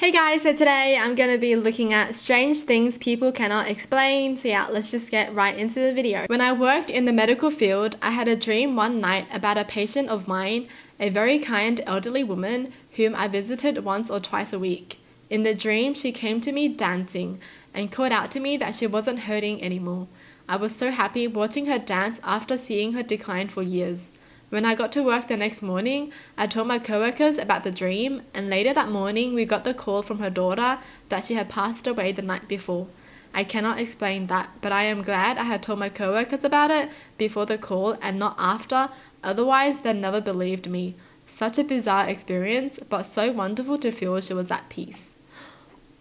Hey guys, so today I'm going to be looking at strange things people cannot explain. So yeah, let's just get right into the video. When I worked in the medical field, I had a dream one night about a patient of mine, a very kind elderly woman whom I visited once or twice a week. In the dream, she came to me dancing and called out to me that she wasn't hurting anymore. I was so happy watching her dance after seeing her decline for years. When I got to work the next morning, I told my coworkers about the dream, and later that morning we got the call from her daughter that she had passed away the night before. I cannot explain that, but I am glad I had told my coworkers about it before the call and not after, otherwise they never believed me. Such a bizarre experience, but so wonderful to feel she was at peace.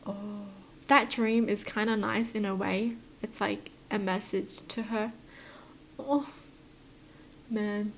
Oh, that dream is kind of nice in a way. It's like a message to her. Oh, man.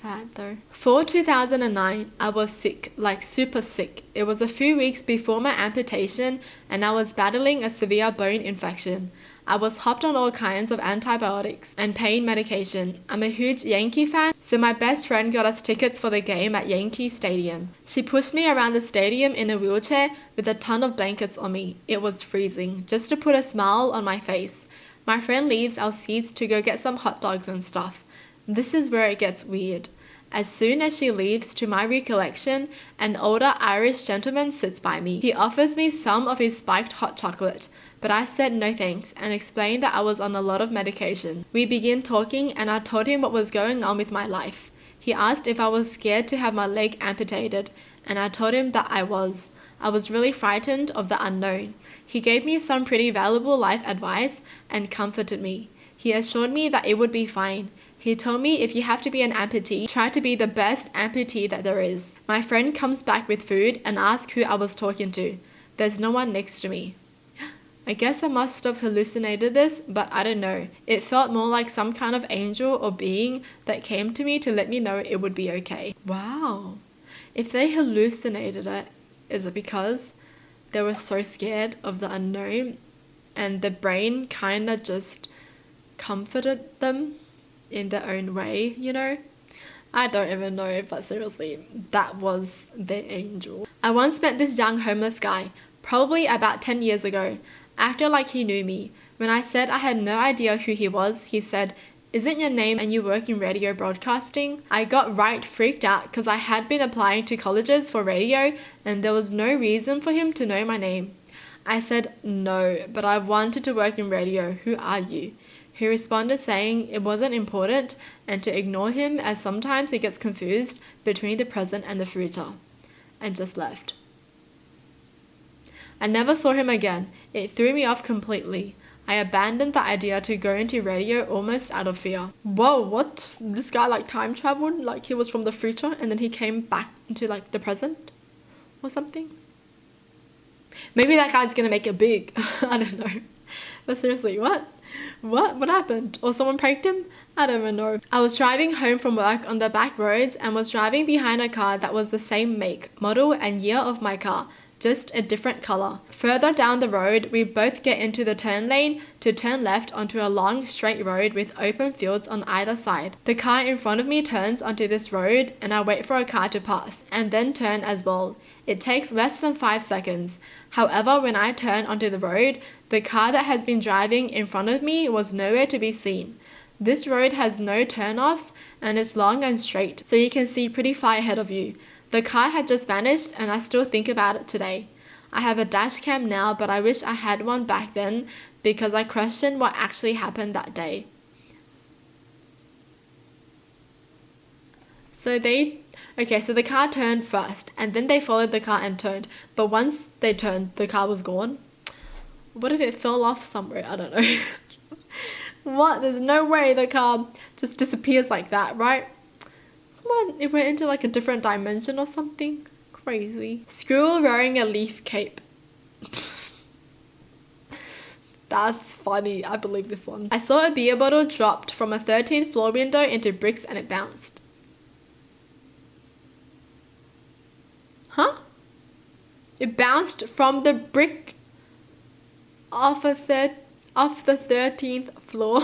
Sad though. For 2009, I was sick, like super sick. It was a few weeks before my amputation and I was battling a severe bone infection. I was hopped on all kinds of antibiotics and pain medication. I'm a huge Yankee fan, so my best friend got us tickets for the game at Yankee Stadium. She pushed me around the stadium in a wheelchair with a ton of blankets on me. It was freezing, just to put a smile on my face. My friend leaves our seats to go get some hot dogs and stuff. This is where it gets weird. As soon as she leaves, to my recollection, an older Irish gentleman sits by me. He offers me some of his spiked hot chocolate, but I said no thanks and explained that I was on a lot of medication. We began talking and I told him what was going on with my life. He asked if I was scared to have my leg amputated, and I told him that I was. I was really frightened of the unknown. He gave me some pretty valuable life advice and comforted me. He assured me that it would be fine. He told me if you have to be an amputee, try to be the best amputee that there is. My friend comes back with food and asks who I was talking to. There's no one next to me. I guess I must have hallucinated this, but I don't know. It felt more like some kind of angel or being that came to me to let me know it would be okay. Wow. If they hallucinated it, is it because they were so scared of the unknown and the brain kind of just comforted them in their own way, you know? I don't even know, but seriously, that was their angel. I once met this young homeless guy, probably about 10 years ago, acted like he knew me. When I said I had no idea who he was, he said, "Isn't your name and you work in radio broadcasting?" I got right freaked out because I had been applying to colleges for radio and there was no reason for him to know my name. I said, "No, but I wanted to work in radio. Who are you?" He responded saying it wasn't important and to ignore him as sometimes he gets confused between the present and the future, and just left. I never saw him again. It threw me off completely. I abandoned the idea to go into radio almost out of fear. Whoa, what? This guy like time traveled? Like he was from the future and then he came back into like the present or something? Maybe that guy's gonna make it big. I don't know. But seriously, what? What happened? Or someone pranked him? I don't even know. I was driving home from work on the back roads and was driving behind a car that was the same make, model and year of my car, just a different color. Further down the road, we both get into the turn lane to turn left onto a long straight road with open fields on either side. The car in front of me turns onto this road and I wait for a car to pass and then turn as well. It takes less than 5 seconds. However, when I turn onto the road, the car that has been driving in front of me was nowhere to be seen. This road has no turn-offs and it's long and straight, so you can see pretty far ahead of you. The car had just vanished and I still think about it today. I have a dash cam now, but I wish I had one back then because I question what actually happened that day. So the car turned first and then they followed the car and turned. But once they turned, the car was gone. What if it fell off somewhere? I don't know. What? There's no way the car just disappears like that, right? Come on, it went into like a different dimension or something. Crazy. Squirrel wearing a leaf cape. That's funny. I believe this one. I saw a beer bottle dropped from a 13th floor window into bricks and it bounced. Huh? It bounced from the brick off the 13th floor.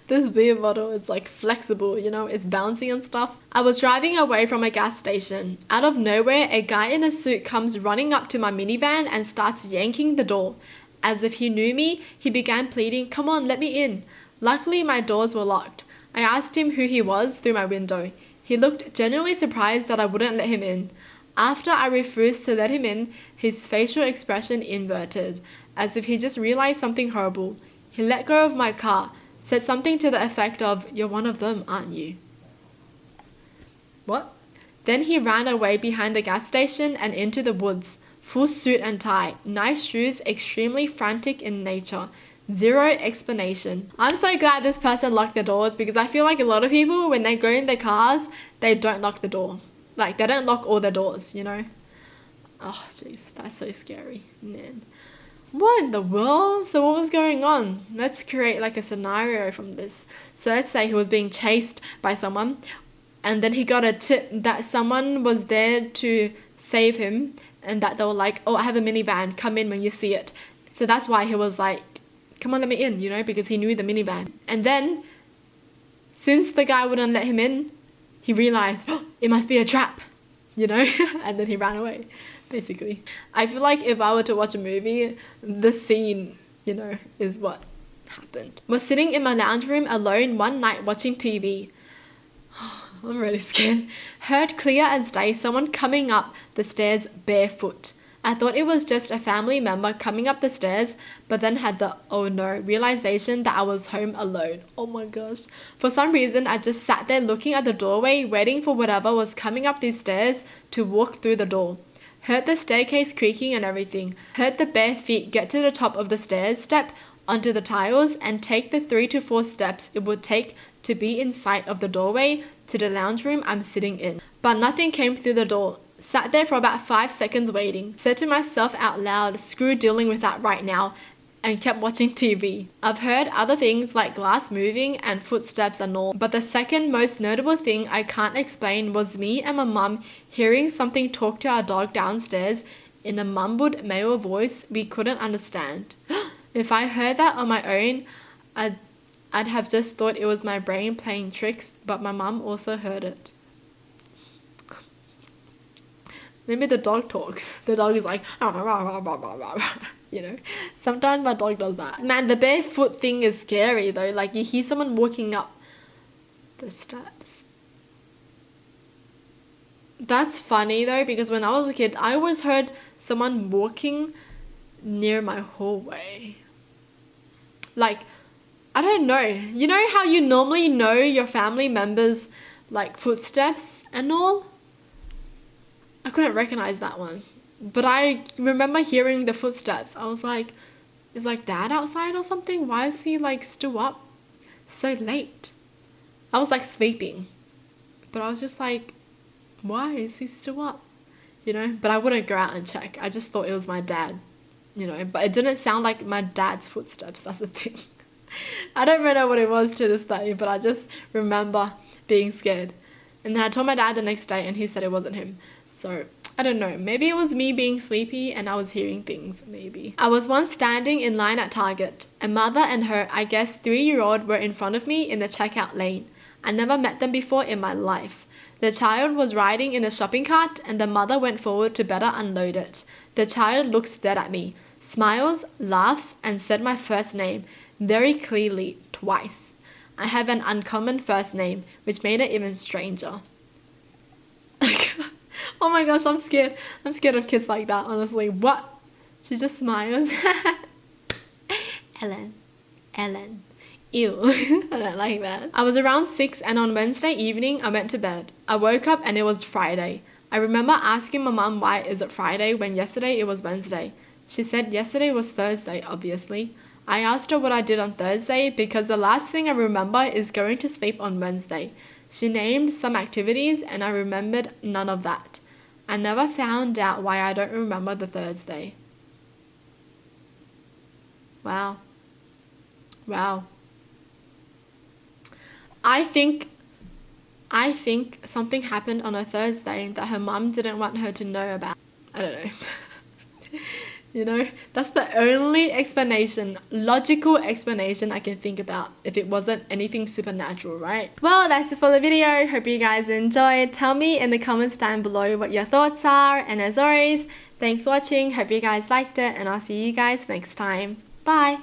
This beer bottle is like flexible, you know, it's bouncy and stuff. I was driving away from a gas station. Out of nowhere, a guy in a suit comes running up to my minivan and starts yanking the door. As if he knew me, he began pleading, "Come on, let me in." Luckily, my doors were locked. I asked him who he was through my window. He looked genuinely surprised that I wouldn't let him in. After I refused to let him in, his facial expression inverted, as if he just realized something horrible. He let go of my car, said something to the effect of, "You're one of them, aren't you?" What? Then he ran away behind the gas station and into the woods, full suit and tie, nice shoes, extremely frantic in nature. Zero explanation. I'm so glad this person locked the doors, because I feel like a lot of people, when they go in their cars, they don't lock the door. Like, they don't lock all their doors, you know? Oh, jeez, that's so scary, man. What in the world? So what was going on? Let's create like a scenario from this. So let's say he was being chased by someone, and then he got a tip that someone was there to save him, and that they were like, "Oh, I have a minivan, come in when you see it." So that's why he was like, "Come on, let me in," you know, because he knew the minivan. And then, since the guy wouldn't let him in, he realized, "Oh, it must be a trap," you know, and then he ran away. Basically, I feel like if I were to watch a movie, this scene, you know, is what happened. Was sitting in my lounge room alone one night watching TV. I'm really scared. Heard clear as day someone coming up the stairs barefoot. I thought it was just a family member coming up the stairs, but then had the oh no realization that I was home alone. Oh my gosh. For some reason, I just sat there looking at the doorway, waiting for whatever was coming up these stairs to walk through the door. Heard the staircase creaking and everything. Heard the bare feet get to the top of the stairs, step onto the tiles, and take the 3 to 4 steps it would take to be in sight of the doorway to the lounge room I'm sitting in. But nothing came through the door. Sat there for about 5 seconds waiting. Said to myself out loud, "Screw dealing with that right now," and kept watching TV. I've heard other things like glass moving and footsteps and all, but the second most notable thing I can't explain was me and my mum hearing something talk to our dog downstairs in a mumbled male voice we couldn't understand. If I heard that on my own, I'd have just thought it was my brain playing tricks, but my mum also heard it. Maybe the dog talks. The dog is like, you know. Sometimes my dog does that. Man, the barefoot thing is scary though. Like, you hear someone walking up the steps. That's funny though, because when I was a kid, I always heard someone walking near my hallway. Like, I don't know. You know how you normally know your family members' like footsteps and all? I couldn't recognize that one. But I remember hearing the footsteps. I was like, is like dad outside or something? Why is he like still up so late? I was like sleeping. But I was just like, why is he still up? You know, but I wouldn't go out and check. I just thought it was my dad, you know, but it didn't sound like my dad's footsteps. That's the thing. I don't really know what it was to this day, but I just remember being scared. And then I told my dad the next day and he said it wasn't him. So, I don't know, maybe it was me being sleepy and I was hearing things, maybe. I was once standing in line at Target. A mother and her, I guess, 3-year-old were in front of me in the checkout lane. I never met them before in my life. The child was riding in the shopping cart and the mother went forward to better unload it. The child looks dead at me, smiles, laughs, and said my first name, very clearly, twice. I have an uncommon first name, which made it even stranger. Oh my gosh, I'm scared. I'm scared of kids like that, honestly. What? She just smiles. Ellen. Ew. I don't like that. I was around 6 and on Wednesday evening I went to bed. I woke up and it was Friday. I remember asking my mum why is it Friday when yesterday it was Wednesday. She said yesterday was Thursday, obviously. I asked her what I did on Thursday because the last thing I remember is going to sleep on Wednesday. She named some activities and I remembered none of that. I never found out why I don't remember the Thursday. Wow. I think something happened on a Thursday that her mum didn't want her to know about. I don't know. You know, that's the only explanation, logical explanation I can think about if it wasn't anything supernatural, right? Well, that's it for the video. Hope you guys enjoyed. Tell me in the comments down below what your thoughts are. And as always, thanks for watching. Hope you guys liked it, and I'll see you guys next time. Bye.